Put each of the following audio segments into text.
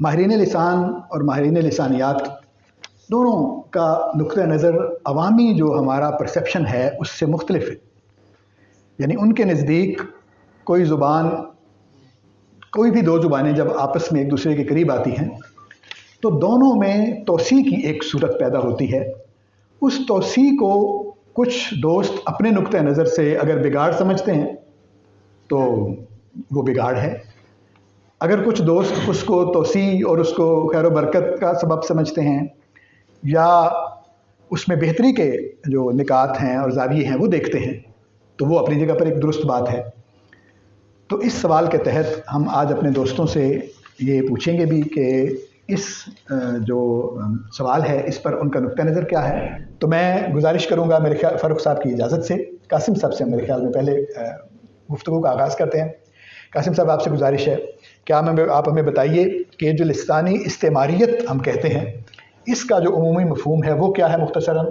ماہرین لسان اور ماہرین لسانیات دونوں کا نقطہ نظر عوامی جو ہمارا پرسیپشن ہے اس سے مختلف ہے. یعنی ان کے نزدیک کوئی زبان، کوئی بھی دو زبانیں جب آپس میں ایک دوسرے کے قریب آتی ہیں تو دونوں میں توسیع کی ایک صورت پیدا ہوتی ہے. اس توسیع کو کچھ دوست اپنے نقطہ نظر سے اگر بگاڑ سمجھتے ہیں تو وہ بگاڑ ہے. اگر کچھ دوست اس کو توسیع اور اس کو خیر و برکت کا سبب سمجھتے ہیں یا اس میں بہتری کے جو نکات ہیں اور زاویے ہیں وہ دیکھتے ہیں تو وہ اپنی جگہ پر ایک درست بات ہے. تو اس سوال کے تحت ہم آج اپنے دوستوں سے یہ پوچھیں گے بھی کہ اس جو سوال ہے اس پر ان کا نقطہ نظر کیا ہے. تو میں گزارش کروں گا میرے خیال فاروق صاحب کی اجازت سے قاسم صاحب سے میرے خیال میں پہلے گفتگو کا آغاز کرتے ہیں. قاسم صاحب آپ سے گزارش ہے کیا آپ ہمیں بتائیے کہ جو لسانی استعماریت ہم کہتے ہیں اس کا جو عمومی مفہوم ہے وہ کیا ہے مختصراً،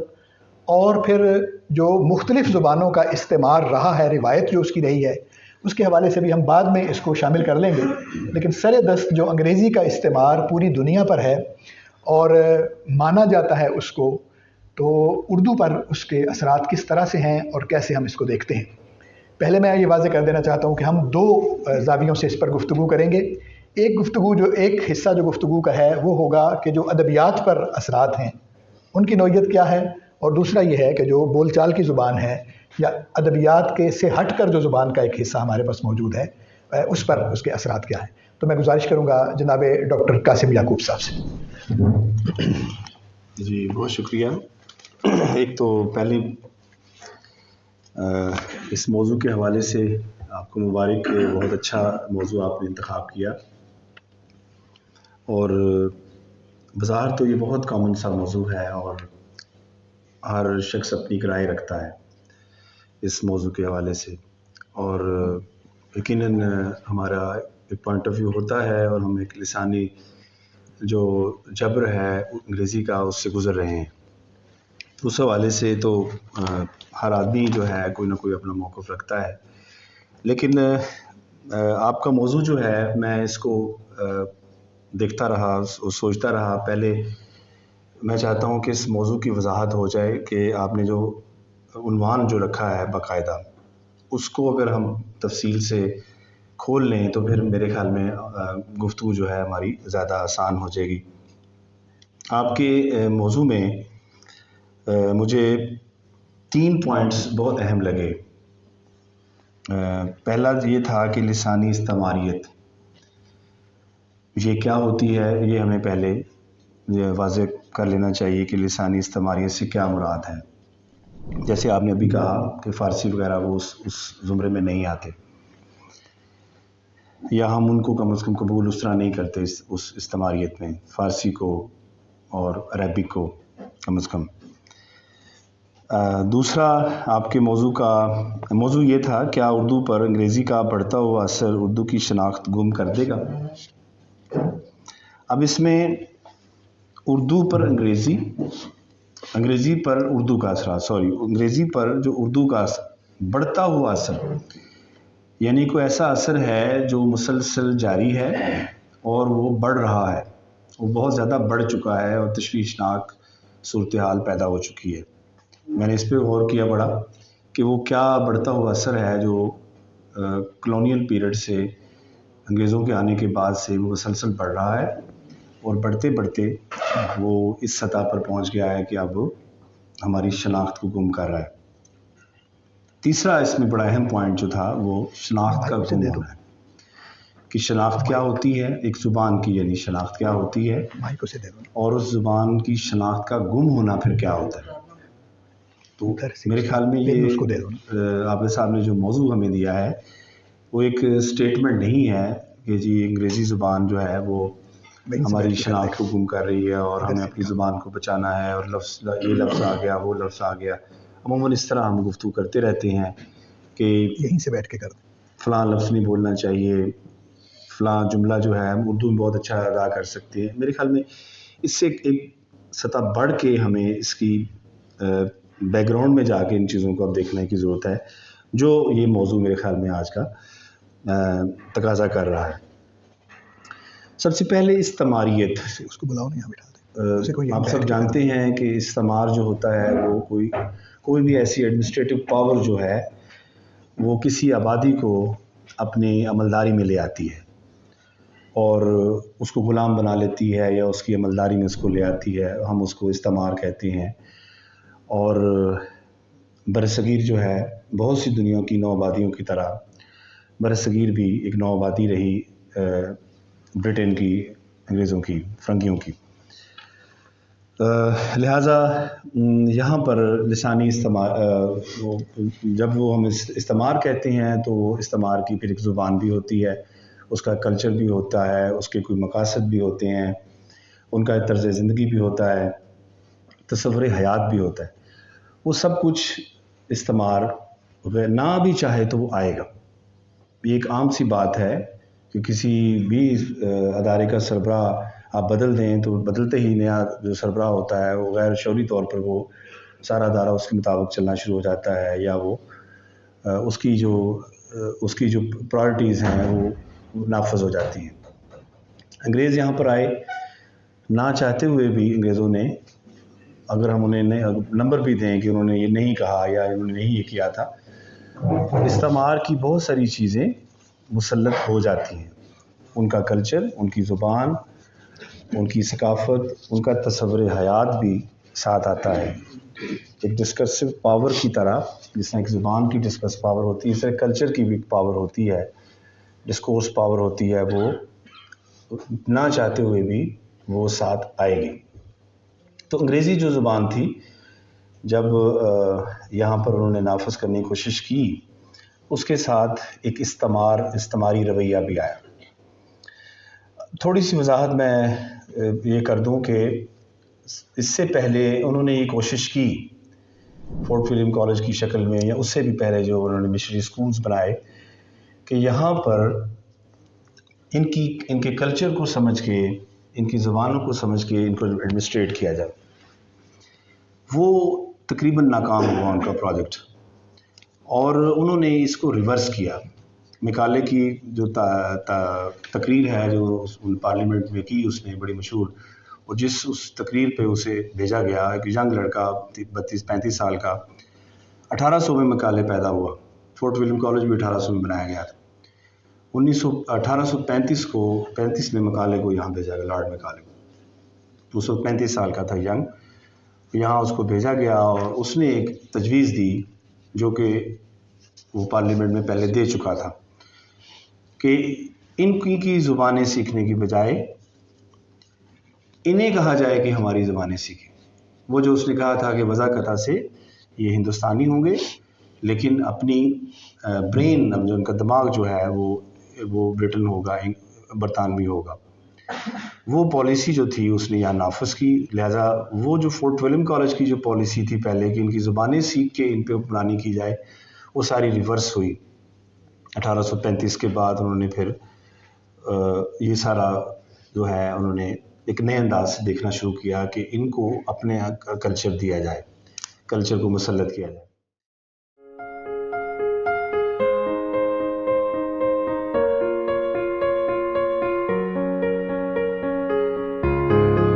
اور پھر جو مختلف زبانوں کا استعمال رہا ہے، روایت جو اس کی رہی ہے اس کے حوالے سے بھی ہم بعد میں اس کو شامل کر لیں گے. لیکن سر دست جو انگریزی کا استعمال پوری دنیا پر ہے اور مانا جاتا ہے اس کو، تو اردو پر اس کے اثرات کس طرح سے ہیں اور کیسے ہم اس کو دیکھتے ہیں. پہلے میں یہ واضح کر دینا چاہتا ہوں کہ ہم دو زاویوں سے اس پر گفتگو کریں گے. ایک حصہ جو گفتگو کا ہے وہ ہوگا کہ جو ادبیات پر اثرات ہیں ان کی نوعیت کیا ہے، اور دوسرا یہ ہے کہ جو بول چال کی زبان ہے یا ادبیات کے سے ہٹ کر جو زبان کا ایک حصہ ہمارے پاس موجود ہے اس پر اس کے اثرات کیا ہیں. تو میں گزارش کروں گا جناب ڈاکٹر قاسم یعقوب صاحب سے. جی بہت شکریہ. ایک تو پہلے اس موضوع کے حوالے سے آپ کو مبارک کہ بہت اچھا موضوع آپ نے انتخاب کیا، اور بظاہر تو یہ بہت کامن سا موضوع ہے اور ہر شخص اپنی رائے رکھتا ہے اس موضوع کے حوالے سے، اور یقیناً ہمارا ایک پوائنٹ آف ویو ہوتا ہے اور ہم ایک لسانی جو جبر ہے انگریزی کا اس سے گزر رہے ہیں. اس حوالے سے تو ہر آدمی جو ہے کوئی نہ کوئی اپنا موقف رکھتا ہے. لیکن آپ کا موضوع جو ہے میں اس کو دیکھتا رہا، سوچتا رہا. پہلے میں چاہتا ہوں کہ اس موضوع کی وضاحت ہو جائے کہ آپ نے جو عنوان جو رکھا ہے باقاعدہ اس کو اگر ہم تفصیل سے کھول لیں تو پھر میرے خیال میں گفتگو جو ہے ہماری زیادہ آسان ہو جائے گی. آپ کے موضوع میں مجھے 3 پوائنٹس بہت اہم لگے. پہلا یہ تھا کہ لسانی استعماریت یہ کیا ہوتی ہے، یہ ہمیں پہلے یہ واضح کر لینا چاہیے کہ لسانی استعماریت سے کیا مراد ہے. جیسے آپ نے ابھی کہا کہ فارسی وغیرہ وہ اس زمرے میں نہیں آتے، یا ہم ان کو کم از کم قبول اس طرح نہیں کرتے اس استعماریت میں، فارسی کو اور عربک کو کم از کم. دوسرا آپ کے موضوع یہ تھا کیا اردو پر انگریزی کا بڑھتا ہوا اثر اردو کی شناخت گم کر دے گا. اب اس میں اردو پر انگریزی پر اردو کا اثر انگریزی پر جو اردو کا بڑھتا ہوا اثر، یعنی کوئی ایسا اثر ہے جو مسلسل جاری ہے اور وہ بڑھ رہا ہے، وہ بہت زیادہ بڑھ چکا ہے اور تشویشناک صورتحال پیدا ہو چکی ہے. میں نے اس پہ غور کیا بڑا کہ وہ کیا بڑھتا ہوا اثر ہے جو کلونیل پیریڈ سے، انگریزوں کے آنے کے بعد سے وہ مسلسل بڑھ رہا ہے اور بڑھتے بڑھتے وہ اس سطح پر پہنچ گیا ہے کہ اب ہماری شناخت کو گم کر رہا ہے. تیسرا اس میں بڑا اہم پوائنٹ جو تھا وہ شناخت کا گم ہونا ہے، کہ شناخت کیا ہوتی ہے ایک زبان کی، یعنی شناخت کیا ہوتی ہے، اور اس زبان کی شناخت کا گم ہونا پھر کیا ہوتا ہے. تو میرے خیال میں یہ عابد صاحب نے جو موضوع ہمیں دیا ہے وہ ایک سٹیٹمنٹ نہیں ہے کہ جی انگریزی زبان جو ہے وہ ہماری شناخت کو گم کر رہی ہے اور ہمیں اپنی زبان کو بچانا ہے، اور یہ لفظ آ گیا وہ لفظ آ گیا. عموماً اس طرح ہم گفتگو کرتے رہتے ہیں کہ یہیں سے بیٹھ کے فلاں لفظ نہیں بولنا چاہیے، فلاں جملہ جو ہے ہم اردو میں بہت اچھا ادا کر سکتے ہیں. میرے خیال میں اس سے ایک سطح بڑھ کے ہمیں اس کی بیک گراؤنڈ میں جا کے ان چیزوں کو اب دیکھنے کی ضرورت ہے، جو یہ موضوع میرے خیال میں آج کا تقاضا کر رہا ہے. سب سے پہلے استعماریت. اس کو بلاؤ نہیں بٹھا دیں. آپ سب جانتے ہیں کہ استعمار جو ہوتا ہے وہ کوئی بھی ایسی ایڈمنسٹریٹو پاور جو ہے وہ کسی آبادی کو اپنی عملداری میں لے آتی ہے اور اس کو غلام بنا لیتی ہے یا اس کی عملداری میں اس کو لے آتی ہے. ہم اس کو استعمار کہتے ہیں. اور برصغیر جو ہے بہت سی دنیا کی نو آبادیوں کی طرح برصغیر بھی ایک نو آبادی رہی برٹن کی، انگریزوں کی، فرنگیوں کی. لہٰذا یہاں پر لسانی استعمار جب وہ ہم استعمار کہتے ہیں تو استعمار کی پھر ایک زبان بھی ہوتی ہے، اس کا کلچر بھی ہوتا ہے، اس کے کوئی مقاصد بھی ہوتے ہیں، ان کا طرز زندگی بھی ہوتا ہے، تصور حیات بھی ہوتا ہے. وہ سب کچھ استعمار نہ بھی چاہے تو وہ آئے گا. یہ ایک عام سی بات ہے کہ کسی بھی ادارے کا سربراہ آپ بدل دیں تو بدلتے ہی نیا جو سربراہ ہوتا ہے وہ غیر شعوری طور پر وہ سارا ادارہ اس کے مطابق چلنا شروع ہو جاتا ہے، یا وہ اس کی جو پرائرٹیز ہیں وہ نافذ ہو جاتی ہیں. انگریز یہاں پر آئے نہ چاہتے ہوئے بھی. انگریزوں نے اگر ہم انہیں نمبر بھی دیں کہ انہوں نے یہ نہیں کہا یا انہوں نے نہیں یہ کیا تھا، استعمار کی بہت ساری چیزیں مسلط ہو جاتی ہیں. ان کا کلچر، ان کی زبان، ان کی ثقافت، ان کا تصور حیات بھی ساتھ آتا ہے. ایک ڈسکرسو پاور کی طرح، جس طرح ایک زبان کی ڈسکرس پاور ہوتی ہے، اس طرح کلچر کی بھی پاور ہوتی ہے، ڈسکورس پاور ہوتی ہے. وہ نہ چاہتے ہوئے بھی وہ ساتھ آئے گی. تو انگریزی جو زبان تھی جب یہاں پر انہوں نے نافذ کرنے کی کوشش کی، اس کے ساتھ ایک استعماری رویہ بھی آیا. تھوڑی سی وضاحت میں یہ کر دوں کہ اس سے پہلے انہوں نے یہ کوشش کی فورٹ ولیم کالج کی شکل میں، یا اس سے بھی پہلے جو انہوں نے مشنری اسکولز بنائے، کہ یہاں پر ان کے کلچر کو سمجھ کے، ان کی زبانوں کو سمجھ کے ان کو ایڈمنسٹریٹ کیا جائے. وہ تقریباً ناکام ہوا ان کا پروجیکٹ، اور انہوں نے اس کو ریورس کیا. مکالے کی جو تقریر ہے جو پارلیمنٹ میں کی اس نے بڑی مشہور، اور اس تقریر پہ اسے بھیجا گیا، ایک ینگ لڑکا 32-35 سال کا، 1800 میں مکالے پیدا ہوا. فورٹ ولیم کالج بھی 1800 میں بنایا گیا تھا. 1835 میں مکالے کو یہاں بھیجا گیا، لارڈ مکالے کو. اس وقت 35 سال کا تھا، ینگ. یہاں اس کو بھیجا گیا اور اس نے ایک تجویز دی جو کہ وہ پارلیمنٹ میں پہلے دے چکا تھا، کہ ان کی زبانیں سیکھنے کی بجائے انہیں کہا جائے کہ ہماری زبانیں سیکھیں. وہ جو اس نے کہا تھا کہ وضاقتہ سے یہ ہندوستانی ہوں گے، لیکن اپنی برین، جو ان کا دماغ جو ہے وہ برٹن ہوگا، برطانوی ہوگا. وہ پالیسی جو تھی اس نے یہاں نافذ کی. لہٰذا وہ جو فورٹ ولیم کالج کی جو پالیسی تھی پہلے کہ ان کی زبانیں سیکھ کے ان پہ حکمرانی کی جائے، وہ ساری ریورس ہوئی. 1835 کے بعد انہوں نے پھر یہ سارا جو ہے انہوں نے ایک نئے انداز سے دیکھنا شروع کیا کہ ان کو اپنے کلچر دیا جائے، کلچر کو مسلط کیا جائے.